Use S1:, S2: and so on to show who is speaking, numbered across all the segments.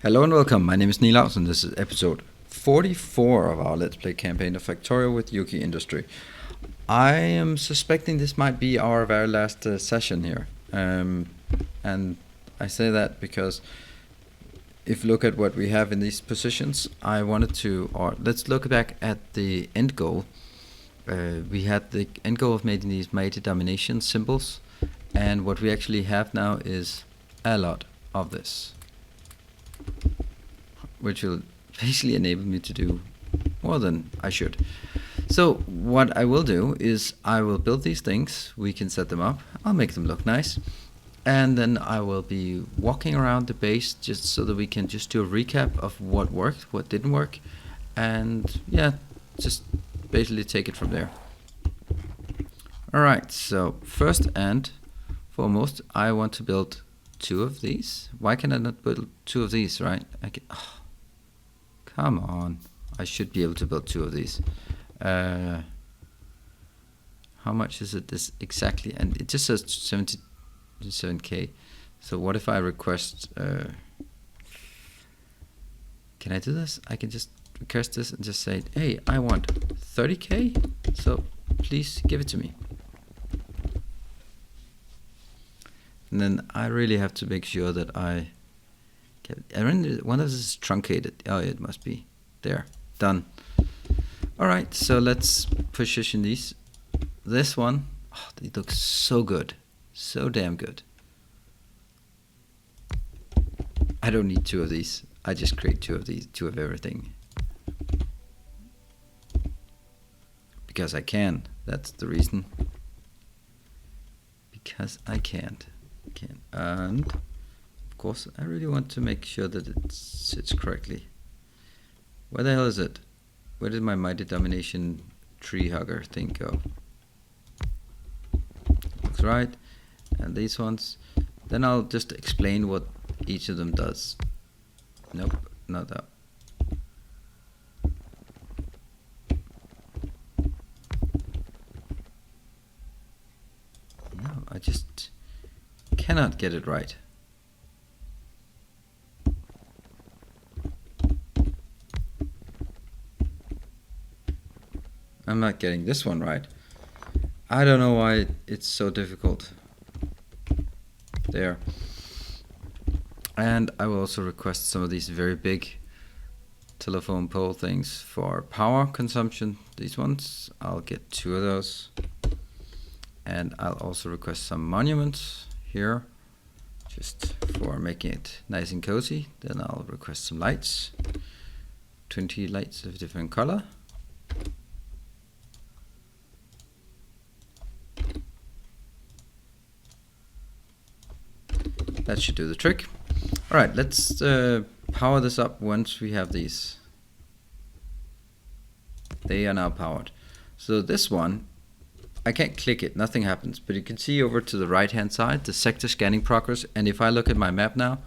S1: Hello and welcome, my name is Nilaus and this is episode 44 of our Let's Play campaign of Factorio with Yuoki Industries. I am suspecting this might be our very last session here. And I say that because if you look at what we have in these positions, I wanted to, or let's look back at the end goal. We had the end goal of making these mighty domination symbols, and what we actually have now is a lot of this, which will basically enable me to do more than I should. So what I will do is I will build these things, we can set them up, I'll make them look nice, and then I will be walking around the base just so that we can just do a recap of what worked, what didn't work, and yeah, just basically take it from there. Alright, so first and foremost I want to build 2 of these. Why can I not build 2 of these, right? I can, oh, come on. I should be able to build 2 of these. How much is it this exactly? And it just says 77k. So what if I request, can I do this? I can just request this and just say, hey, I want 30k, so please give it to me. And then I really have to make sure that I get it. One of this is truncated. Oh, it must be there. Done. Alright, so let's position these. This one, oh, it looks so good. So damn good. I don't need 2 of these. I just create 2 of these, 2 of everything. Because I can. That's the reason. Because I can't. And of course I really want to make sure that it sits correctly. Where the hell is it? Where did my mighty domination tree hugger thing go? Looks right. And these ones, then I'll just explain what each of them does. Nope, not that. No, I just cannot get it right. I'm not getting this one right. I don't know why it's so difficult. There. And I will also request some of these very big telephone pole things for power consumption. These ones, I'll get 2 of those. And I'll also request some monuments here, just for making it nice and cozy. Then I'll request some lights, 20 lights of different color. That should do the trick. Alright, let's power this up once we have these. They are now powered. So this one, I can't click it, nothing happens, but you can see over to the right hand side the sector scanning progress, and if I look at my map now,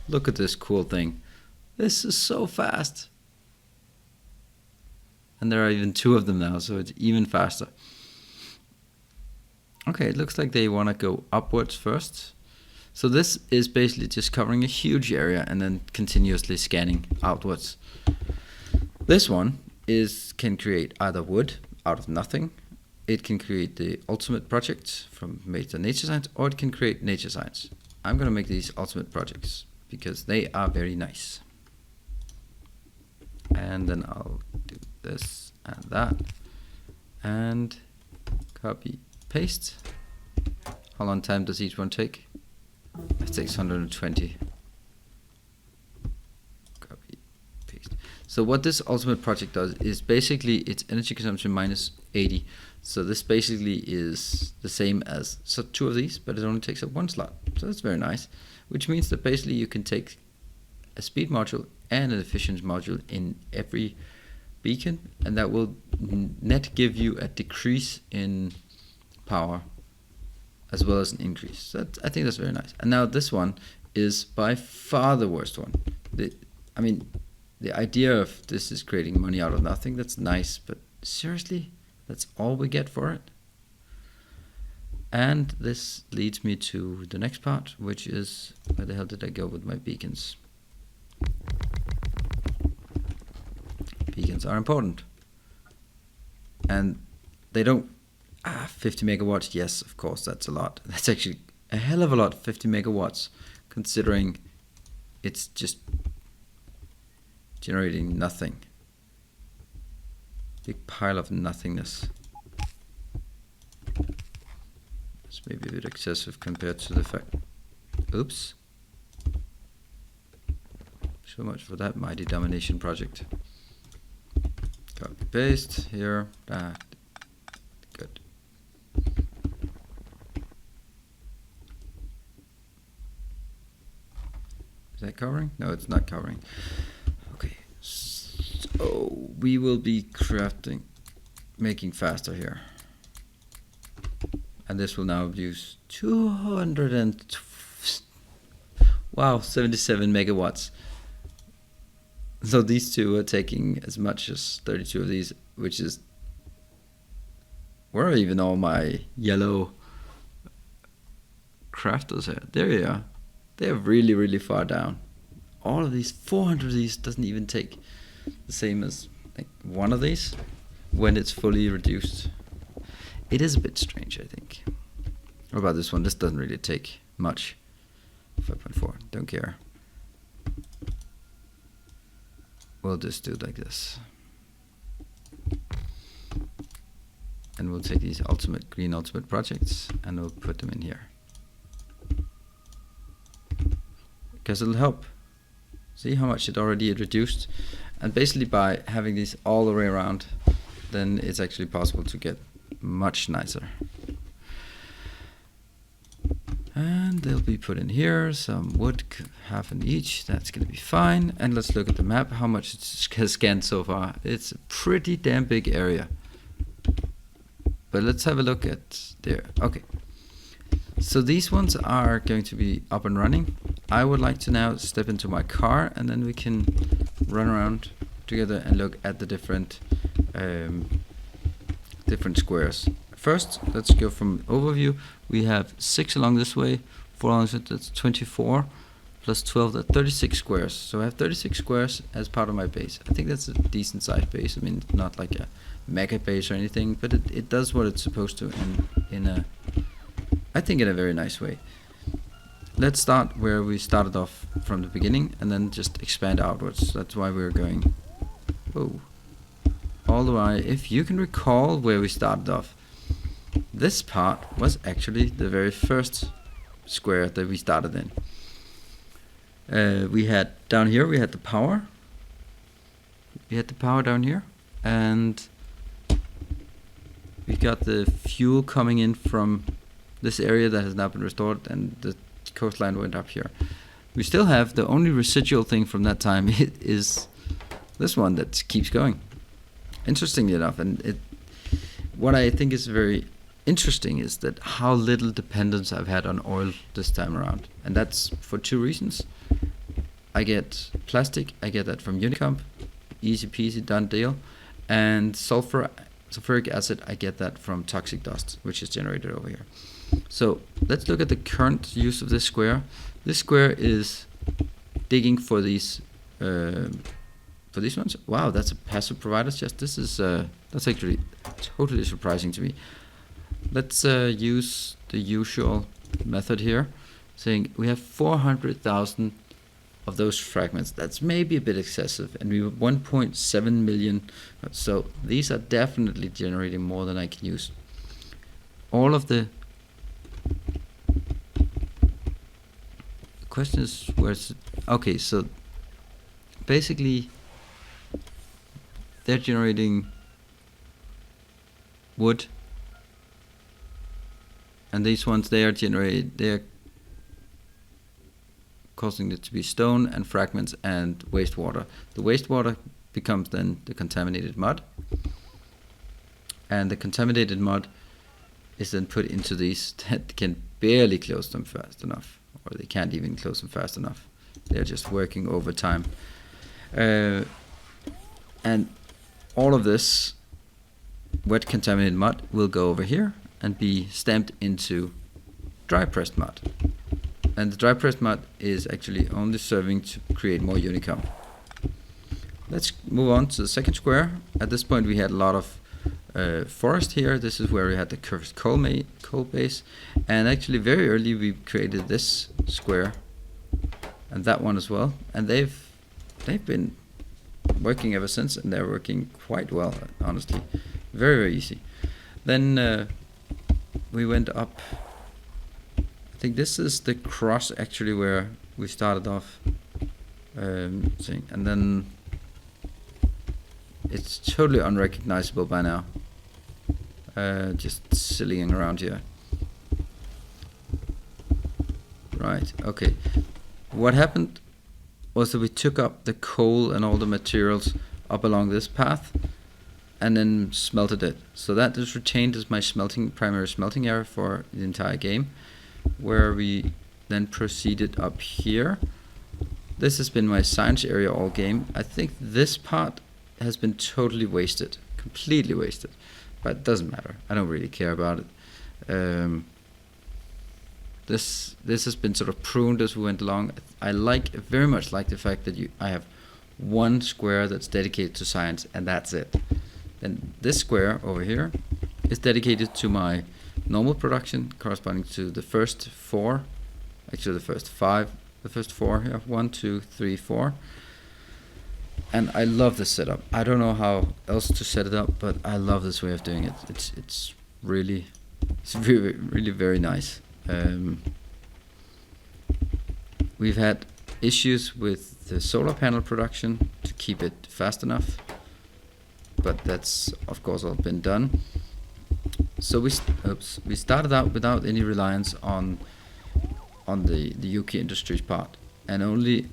S1: look at this cool thing. This is so fast. And there are even 2 of them now, so it's even faster. Okay, it looks like they want to go upwards first. So this is basically just covering a huge area and then continuously scanning outwards. This one can create either wood out of nothing. It can create the ultimate projects from major nature science, or it can create nature science. I'm going to make these ultimate projects because they are very nice. And then I'll do this and that. And copy, paste. How long time does each one take? It takes 120. Copy, paste. So what this ultimate project does is basically it's energy consumption minus 80. So this basically is the same as 2 of these, but it only takes up 1 slot. So that's very nice, which means that basically you can take a speed module and an efficiency module in every beacon, and that will net give you a decrease in power as well as an increase. So I think that's very nice. And now this one is by far the worst one. I mean, the idea of this is creating money out of nothing, that's nice, but seriously? That's all we get for it? And this leads me to the next part, which is, where the hell did I go with my beacons? beacons are important. And they don't... 50 megawatts, yes, of course, that's a lot. That's actually a hell of a lot, 50 megawatts, considering it's just generating nothing. Big pile of nothingness. It's maybe a bit excessive compared to the fact... Oops. So much for that mighty domination project. Copy paste here. Good. Is that covering? No, it's not covering. Okay. So we will be crafting, making faster here. And this will now use 77 megawatts. So these two are taking as much as 32 of these, which is... Where are even all my yellow crafters here? There you are. They're really, really far down. All of these, 400 of these doesn't even take the same as like one of these when it's fully reduced. It is a bit strange, I think. What about this one? This doesn't really take much. 5.4, don't care. We'll just do it like this. And we'll take these green ultimate projects and we'll put them in here. Because it'll help. See how much it already reduced? And basically by having these all the way around, then it's actually possible to get much nicer. And they'll be put in here, some wood, half in each, that's going to be fine. And let's look at the map, how much it has scanned so far. It's a pretty damn big area. But let's have a look at there. Okay, so these ones are going to be up and running. I would like to now step into my car and then we can run around together and look at the different squares. First, let's go from overview. We have 6 along this way, 4 along this way, that's 24, plus 12, that's 36 squares. So I have 36 squares as part of my base. I think that's a decent sized base. I mean, not like a mega base or anything, but it does what it's supposed to I think in a very nice way. Let's start where we started off from the beginning and then just expand outwards. That's why we're going, whoa, all the way. If you can recall where we started off, this part was actually the very first square that we started in. We had down here, we had the power. We had the power down here, and we got the fuel coming in from this area that has now been restored, and the coastline went up here. We still have the only residual thing from that time is this one that keeps going. Interestingly enough, and what I think is very interesting is that how little dependence I've had on oil this time around, and that's for 2 reasons. I get plastic, I get that from Unicomp, easy peasy, done deal, and sulfuric acid, I get that from toxic dust, which is generated over here. So let's look at the current use of this square. This square is digging for these ones. Wow, that's a passive provider's chest. This is that's actually totally surprising to me. Let's use the usual method here, saying we have 400,000 of those fragments. That's maybe a bit excessive, and we have 1.7 million. So these are definitely generating more than I can use. All of the question is where's okay, so basically they're generating wood, and these ones they're causing it to be stone and fragments and wastewater. The wastewater becomes then the contaminated mud, and the contaminated mud is then put into these that can barely close them fast enough, or they can't even close them fast enough. They're just working overtime. And all of this wet contaminated mud will go over here and be stamped into dry pressed mud. And the dry pressed mud is actually only serving to create more Unicomp. let's move on to the second square. At this point we had a lot of forest here. This is where we had the cursed coal base, and actually very early we created this square and that one as well, and they've been working ever since, and they're working quite well, honestly. Very easy. Then we went up. I think this is the cross actually where we started off, and then it's totally unrecognizable by now. Just sillying around here. Right, okay. What happened was that we took up the coal and all the materials up along this path and then smelted it. So that is retained as my primary smelting area for the entire game, where we then proceeded up here. This has been my science area all game. I think this part has been totally wasted, completely wasted, but it doesn't matter. I don't really care about it. This has been sort of pruned as we went along. I very much like the fact that I have one square that's dedicated to science, and that's it. Then this square over here is dedicated to my normal production, corresponding to the first four, actually the first four here, 1, 2, 3, 4. And I love this setup. I don't know how else to set it up, but I love this way of doing it. It's really very nice. We've had issues with the solar panel production to keep it fast enough, but that's of course all been done. So we started out without any reliance on the Yuoki Industries part, and only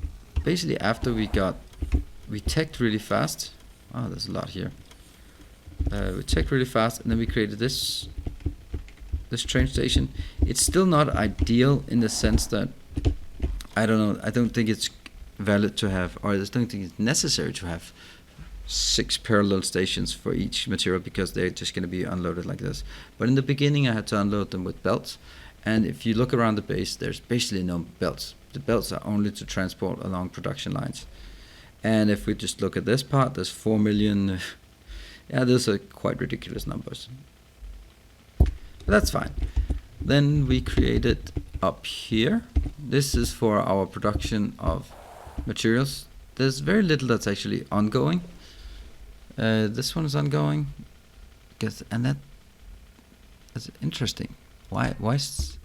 S1: basically after we teched really fast. Oh, there's a lot here. We teched really fast, and then we created this train station. It's still not ideal in the sense that I don't think it's valid to have, or I just don't think it's necessary to have 6 parallel stations for each material, because they're just going to be unloaded like this. But in the beginning I had to unload them with belts, and if you look around the base, there's basically no belts. The belts are only to transport along production lines. And if we just look at this part, there's 4 million. Yeah, those are quite ridiculous numbers. But that's fine. Then we created up here. This is for our production of materials. There's very little that's actually ongoing. This one is ongoing, and that's interesting. Why?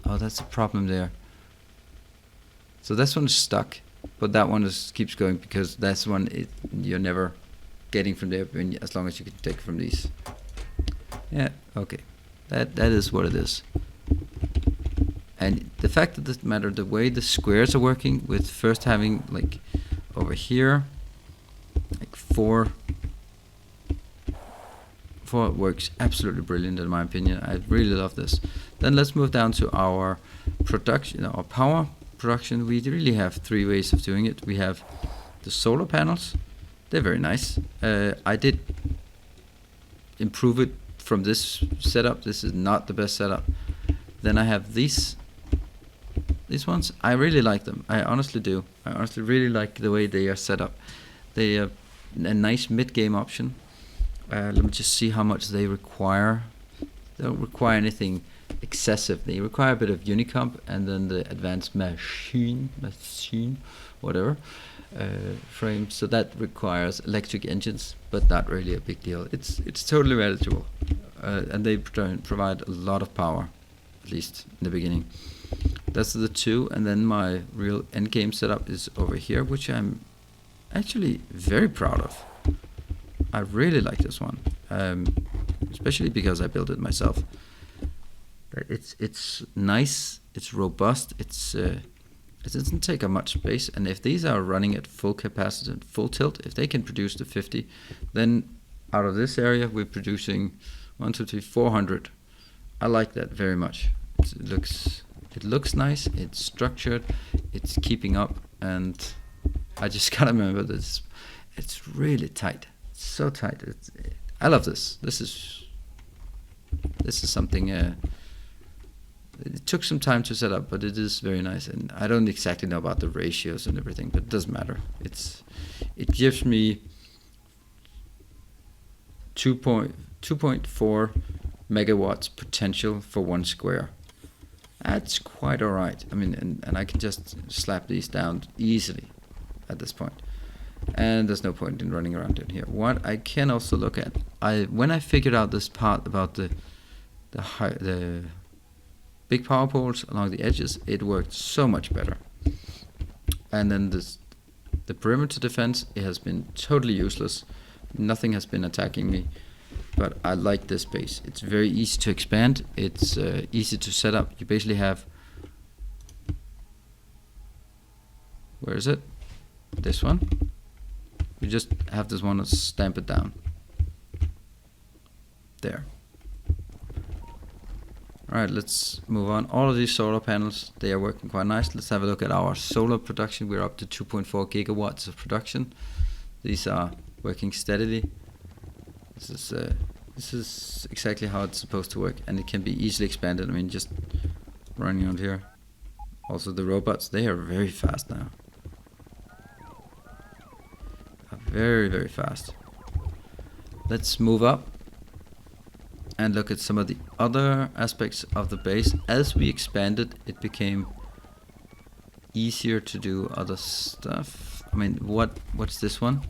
S1: Oh, that's a problem there. So this one is stuck, but that one keeps going, because that's one you're never getting from there as long as you can take from these. Yeah, okay. That is what it is. And the fact of the matter, the way the squares are working, with first having like over here, like four works absolutely brilliant in my opinion. I really love this. Then let's move down to our production, our power production. We really have 3 ways of doing it. We have the solar panels. They're very nice. I did improve it from this setup. This is not the best setup. Then I have these ones. I really like them. I honestly do. I honestly really like the way they are set up. They are a nice mid-game option. Let me just see how much they require. They don't require anything excessive. They require a bit of Unicomp, and then the advanced machine, whatever, frame. So that requires electric engines, but not really a big deal. It's totally manageable, and they provide a lot of power, at least in the beginning. That's the 2, and then my real end game setup is over here, which I'm actually very proud of. I really like this one, especially because I built it myself. It's nice, it's robust, it doesn't take up much space, and if these are running at full capacity and full tilt, if they can produce the 50, then out of this area we're producing 1, 2, 3, 400. I like that very much. It looks nice, it's structured, it's keeping up, and I just gotta remember this. It's really tight. It's so tight. I love this. This is something. It took some time to set up, but it is very nice. And I don't exactly know about the ratios and everything, but it doesn't matter. It gives me 2.4 megawatts potential for 1 square. That's quite alright. I mean, and I can just slap these down easily at this point. And there's no point in running around in here. What I can also look at, when I figured out this part about the big power poles along the edges, it worked so much better. And then the perimeter defense, it has been totally useless. Nothing has been attacking me, but I like this base. It's very easy to expand. It's easy to set up. You basically have, where is it? This one. You just have this one and stamp it down. There. Alright, let's move on. All of these solar panels, they are working quite nice. Let's have a look at our solar production. We're up to 2.4 gigawatts of production. These are working steadily. This is exactly how it's supposed to work, and it can be easily expanded. I mean, just running around here. Also the robots, they are very fast now. Very, very fast. Let's move up and look at some of the other aspects of the base. As we expanded, it became easier to do other stuff. I mean, what's this one?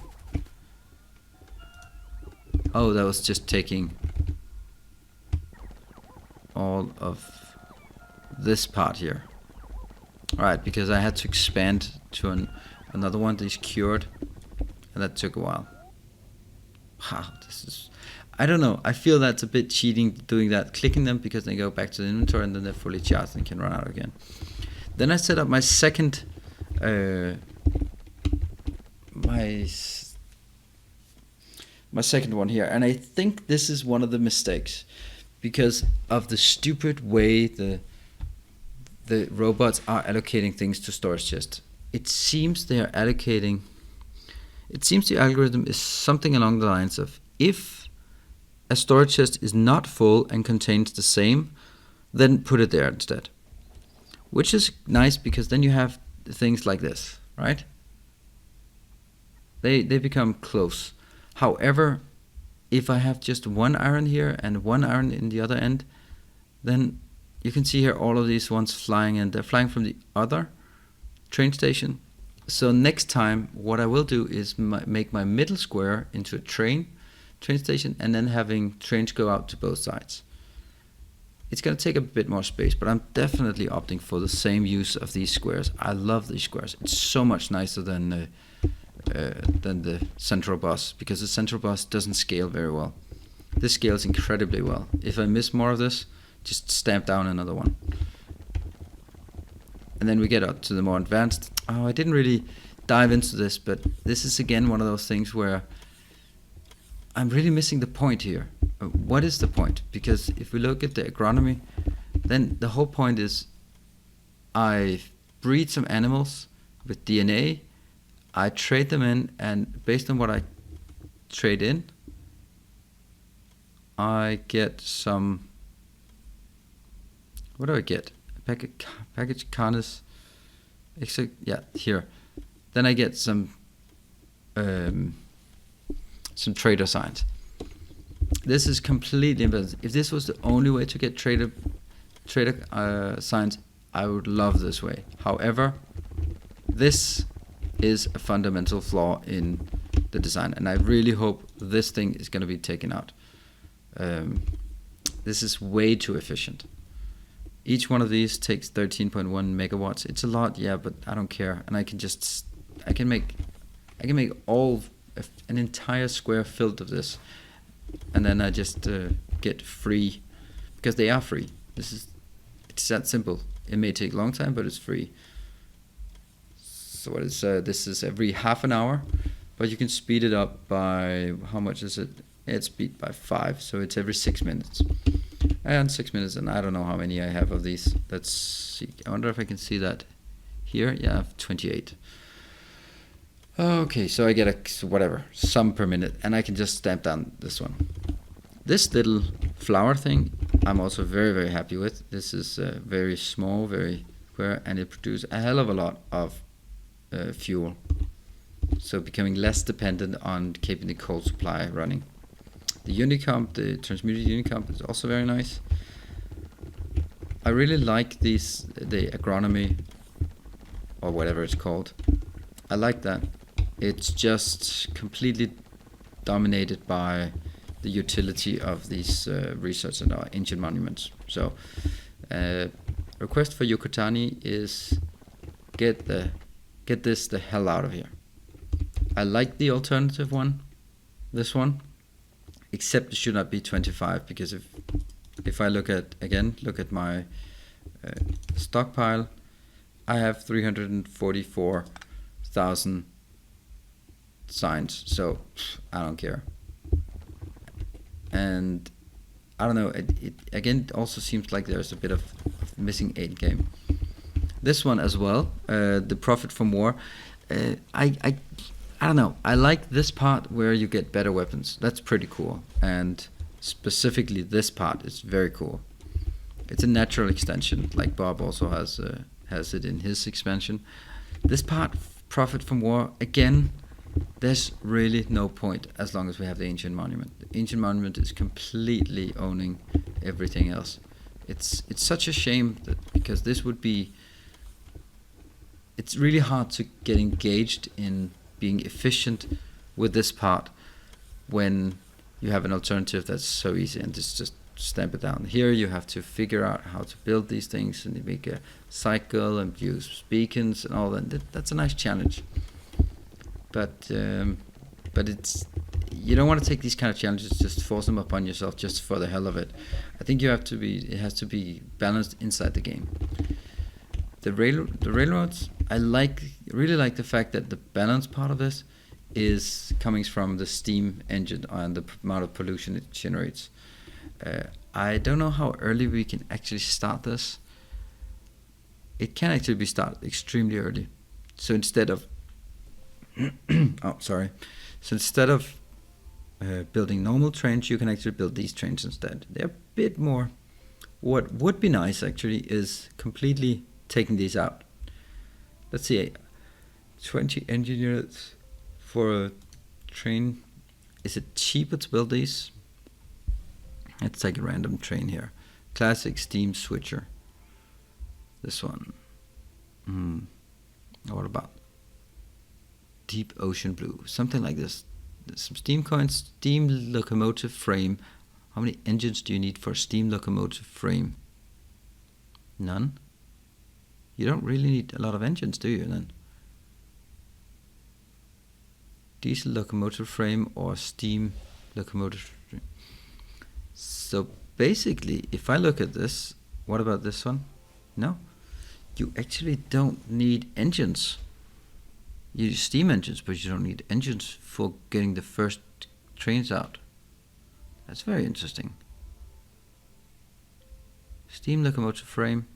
S1: Oh, that was just taking all of this part here. Alright, because I had to expand to another one that is cured. And that took a while. Wow, this is... I don't know. I feel that's a bit cheating doing that, clicking them, because they go back to the inventory and then they're fully charged and can run out again. Then I set up my second... my second one here. And I think this is one of the mistakes. Because of the stupid way the robots are allocating things to storage chests. It seems they are allocating... It seems the algorithm is something along the lines of, if a storage chest is not full and contains the same, then put it there instead. Which is nice, because then you have things like this, right? They become close. However, if I have just one iron here and one iron in the other end, then you can see here all of these ones flying, and they're flying from the other train station. So next time, what I will do is make my middle square into a train station, and then having trains go out to both sides. It's going to take a bit more space, but I'm definitely opting for the same use of these squares. I love these squares. It's so much nicer than the central bus, because the central bus doesn't scale very well. This scales incredibly well. If I miss more of this, just stamp down another one. And then we get up to the more advanced. Oh, I didn't really dive into this, but this is again one of those things where I'm really missing the point here. What is the point? Because if we look at the agronomy, then the whole point is I breed some animals with DNA, I trade them in, and based on what I trade in, I get some... What do I get? Package carnes, yeah, here. Then I get some trader signs. This is completely imbalanced. If this was the only way to get trader signs, I would love this way. However, this is a fundamental flaw in the design, and I really hope this thing is going to be taken out. This is way too efficient. Each one of these takes 13.1 megawatts. It's a lot, yeah, but I don't care. And I can make an entire square filled of this, and then I just get free, because they are free. It's that simple. It may take a long time, but it's free. So what is this is every half an hour, but you can speed it up by, how much is it? It's speed by 5, so it's every 6 minutes. And 6 minutes, and I don't know how many I have of these. Let's see. I wonder if I can see that here. Yeah, I have 28. Okay, so I get some per minute, and I can just stamp down this one. This little flower thing, I'm also very, very happy with. This is very small, very square, and it produces a hell of a lot of fuel. So becoming less dependent on keeping the coal supply running. The Unicomp, the transmuted Unicomp is also very nice. I really like the agronomy, or whatever it's called. I like that. It's just completely dominated by the utility of these research and our ancient monuments. So request for Yucatani is get this the hell out of here. I like the alternative one, this one, except it should not be 25, because if I look at my stockpile, I have 344,000 signs, so I don't care. And I don't know, it again also seems like there's a bit of missing aid game. This one as well, the profit from war, I don't know, I like this part where you get better weapons. That's pretty cool, and specifically this part is very cool. It's a natural extension, like Bob also has it in his expansion. This part, profit from war, again, there's really no point as long as we have the ancient monument. The ancient monument is completely owning everything else. It's such a shame that, because this would be, it's really hard to get engaged in being efficient with this part when you have an alternative that's so easy and just stamp it down. Here you have to figure out how to build these things, and you make a cycle and use beacons and all that. That's a nice challenge. But it's, you don't want to take these kind of challenges, just force them upon yourself just for the hell of it. I think it has to be balanced inside the game. The railroads, I really like the fact that the balance part of this is coming from the steam engine and the amount of pollution it generates. I don't know how early we can actually start this. It can actually be started extremely early. So instead of building normal trains, you can actually build these trains instead. They're a bit more. What would be nice actually is completely taking these out. Let's see, 20 engineers for a train. Is it cheaper to build these? Let's take a random train here. Classic steam switcher. This one. What about deep ocean blue? Something like this. Some steam coins, steam locomotive frame. How many engines do you need for a steam locomotive frame? None? You don't really need a lot of engines, do you then? Diesel locomotive frame or steam locomotive frame. So basically, if I look at this, what about this one? No, you actually don't need engines. You use steam engines, but you don't need engines for getting the first trains out. That's very interesting. Steam locomotive frame.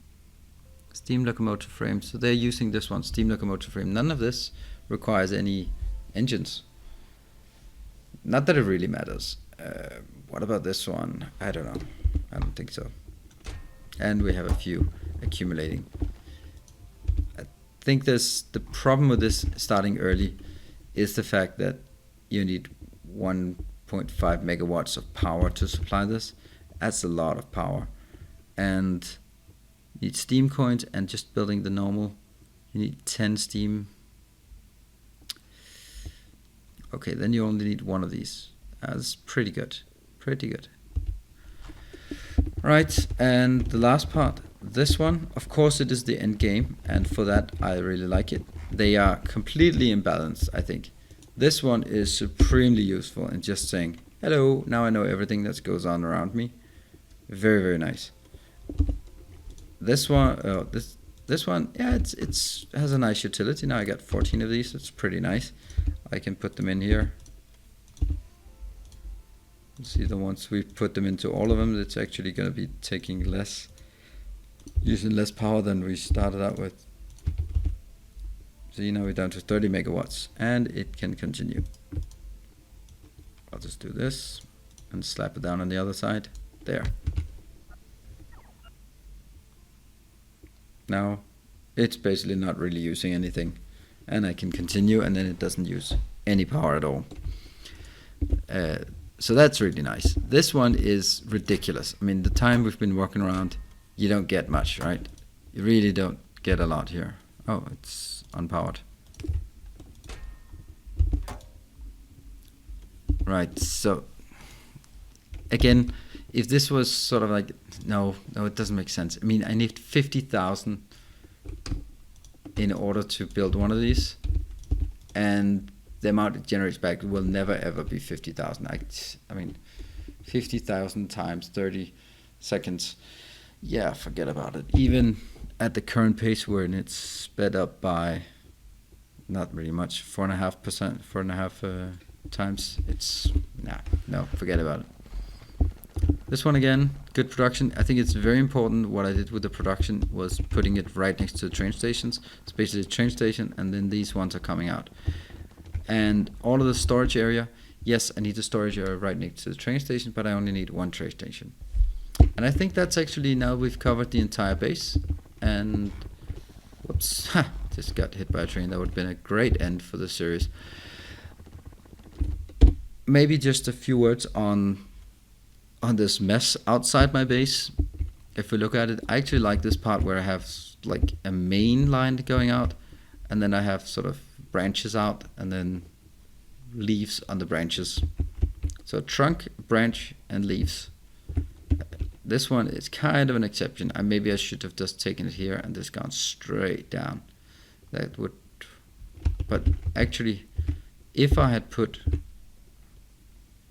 S1: Steam locomotive frame. So they're using this one, steam locomotive frame. None of this requires any engines. Not that it really matters. What about this one? I don't know. I don't think so. And we have a few accumulating. I think the problem with this starting early is the fact that you need 1.5 megawatts of power to supply this. That's a lot of power. And you need steam coins, and just building the normal, you need 10 steam. Okay, then you only need one of these. That's pretty good. Pretty good. Right, and the last part, this one, of course it is the end game, and for that I really like it. They are completely imbalanced, I think. This one is supremely useful in just saying, hello, now I know everything that goes on around me. Very, very nice. This one, this one, yeah, it has a nice utility. Now I got 14 of these. It's pretty nice. I can put them in here. See, the ones we put them into all of them, it's actually going to be taking less, using less power than we started out with. See, now we're down to 30 megawatts, and it can continue. I'll just do this and slap it down on the other side. There. Now it's basically not really using anything, and I can continue, and then it doesn't use any power at all. So that's really nice. This one is ridiculous. I mean, the time we've been working around, you don't get much, right? You really don't get a lot here. Oh, it's unpowered. Right, so again, if this was sort of like, no, it doesn't make sense. I mean, I need 50,000 in order to build one of these, and the amount it generates back will never ever be 50,000. I mean, 50,000 times 30 seconds. Yeah, forget about it. Even at the current pace where it's sped up by not really much, 4.5%, 4.5 times. It's no, forget about it. This one again, good production. I think it's very important. What I did with the production was putting it right next to the train stations. It's basically a train station, and then these ones are coming out. And all of the storage area, yes, I need the storage area right next to the train station, but I only need one train station. And I think that's actually, now we've covered the entire base. And whoops, just got hit by a train. That would have been a great end for the series. Maybe just a few words on this mess outside my base. If we look at it, I actually like this part where I have like a main line going out, and then I have sort of branches out, and then leaves on the branches. So trunk, branch, and leaves. This one is kind of an exception. Maybe I should have just taken it here and just gone straight down. That would, but actually, if I had put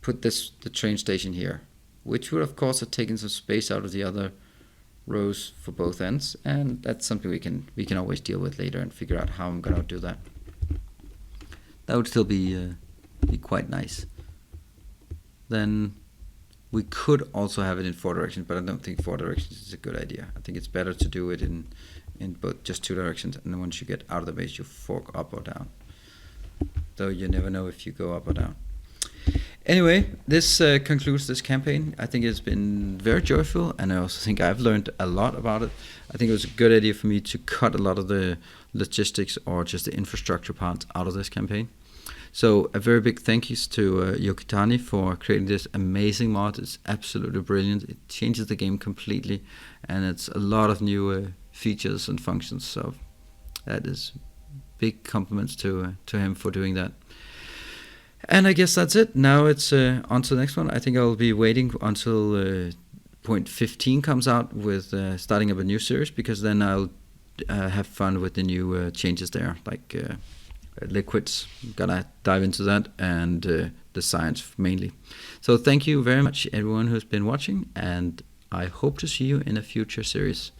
S1: the train station here, which would of course have taken some space out of the other rows for both ends, and that's something we can always deal with later and figure out how I'm gonna do that. That would still be quite nice. Then we could also have it in 4 directions, but I don't think 4 directions is a good idea. I think it's better to do it in both, just 2 directions, and then once you get out of the base, you fork up or down. Though you never know if you go up or down. Anyway, this concludes this campaign. I think it's been very joyful, and I also think I've learned a lot about it. I think it was a good idea for me to cut a lot of the logistics or just the infrastructure parts out of this campaign. So a very big thank yous to Yuoki for creating this amazing mod. It's absolutely brilliant. It changes the game completely, and it's a lot of new features and functions. So that is big compliments to him for doing that. And I guess that's it. Now it's on to the next one. I think I'll be waiting until point 15 comes out with starting up a new series, because then I'll have fun with the new changes there, like liquids. Gonna dive into that, and the science mainly. So thank you very much everyone who's been watching, and I hope to see you in a future series.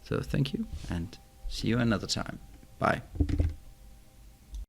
S1: So thank you, and see you another time. Bye.